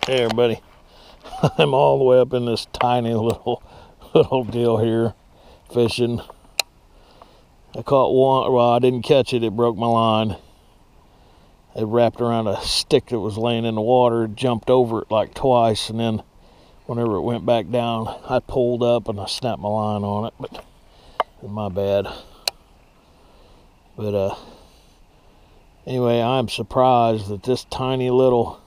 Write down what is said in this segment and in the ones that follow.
Hey everybody, I'm all the way up in this tiny little deal here fishing. I caught one. Well, I didn't catch it, it broke my line. It wrapped around a stick that was laying in the water, jumped over it like twice, and then whenever it went back down, I pulled up and I snapped my line on it, but it was my bad. But anyway, I'm surprised that this tiny little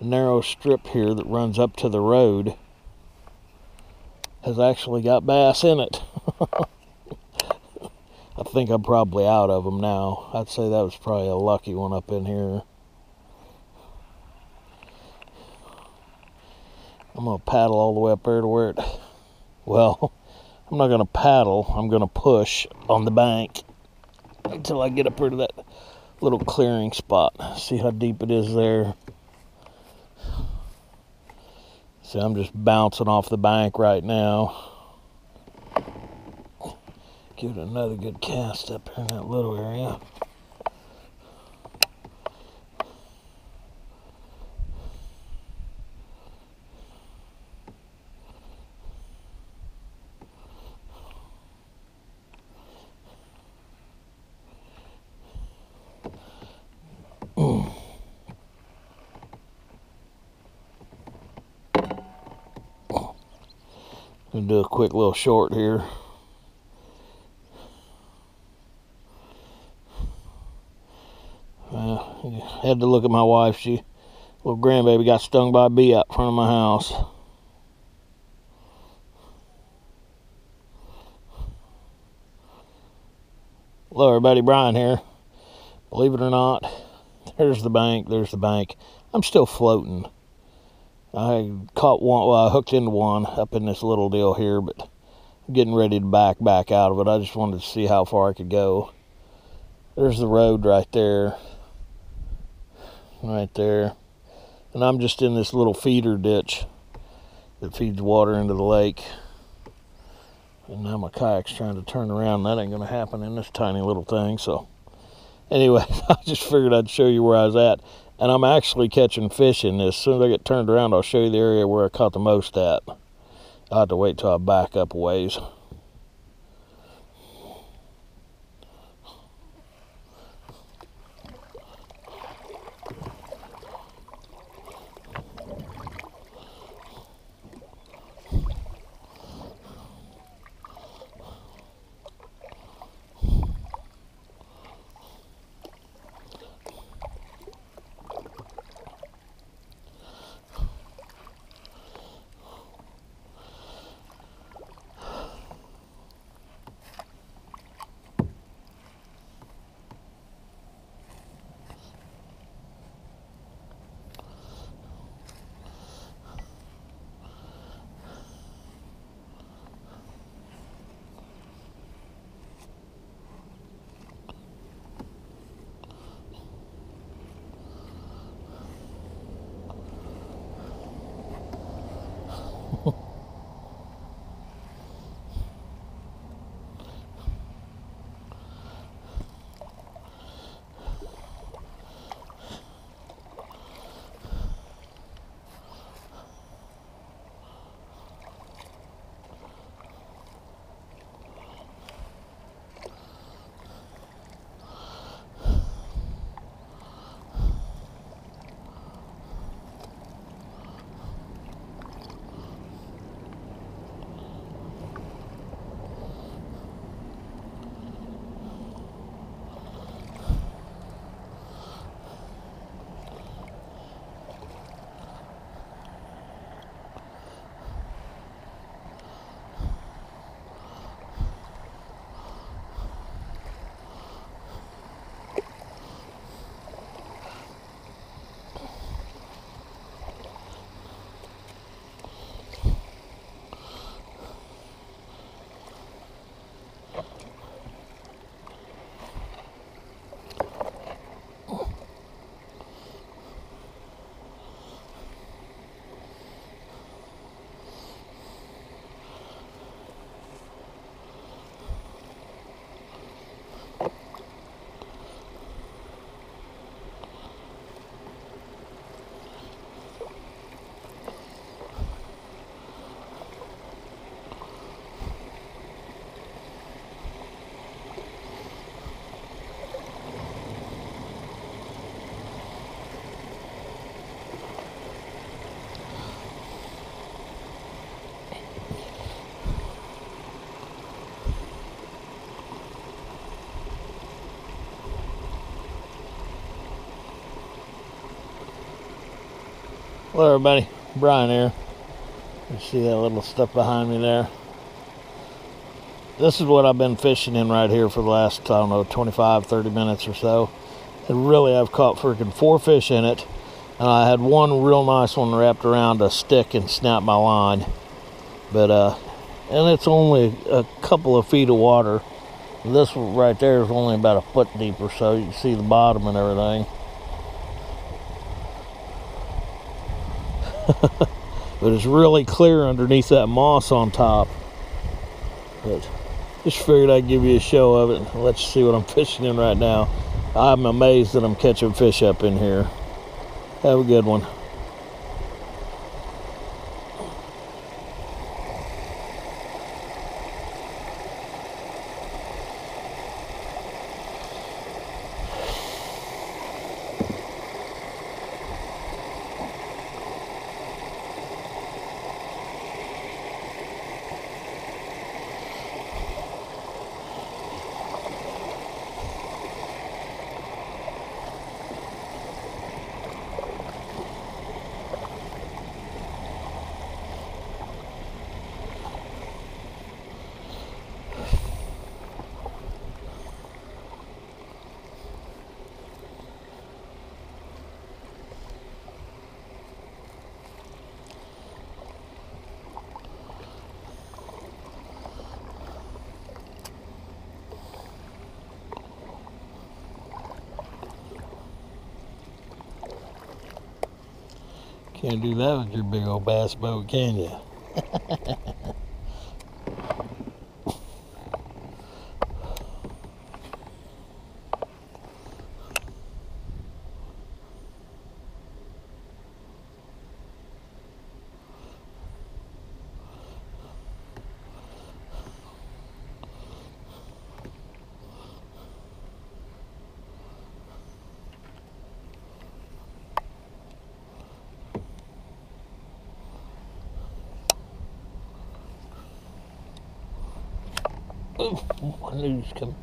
narrow strip here that runs up to the road has actually got bass in it. I think I'm probably out of them now. I'd say that was probably a lucky one up in here. I'm going to paddle all the way up there to where it... Well, I'm not going to paddle. I'm going to push on the bank until I get up here to that little clearing spot. See how deep it is there? See, I'm just bouncing off the bank right now. Give it another good cast up here in that little area. Gonna do a quick little short here. Had to look at my wife. Little grandbaby got stung by a bee out front of my house. Hello everybody, Brian here. Believe it or not, there's the bank, there's the bank. I'm still floating. I caught one, well, I hooked into one up in this little deal here, but I'm getting ready to back out of it. I just wanted to see how far I could go. There's the road right there. Right there. And I'm just in this little feeder ditch that feeds water into the lake. And now my kayak's trying to turn around. That ain't going to happen in this tiny little thing. So anyway, I just figured I'd show you where I was at. And I'm actually catching fish in this. As soon as I get turned around, I'll show you the area where I caught the most at. I'll have to wait till I back up a ways. Hello everybody, Brian here. You see that little stuff behind me there? This is what I've been fishing in right here for the last, I don't know, 25, 30 minutes or so. And really I've caught freaking 4 fish in it. And I had one real nice one wrapped around a stick and snapped my line. But, and it's only a couple of feet of water. This one right there is only about a foot deep or so. You can see the bottom and everything. But it's really clear underneath that moss on top. But just figured I'd give you a show of it and let you see what I'm fishing in right now. I'm amazed that I'm catching fish up in here. Have a good one. Can't do that with your big old bass boat, can you? Oh, I knew he was coming.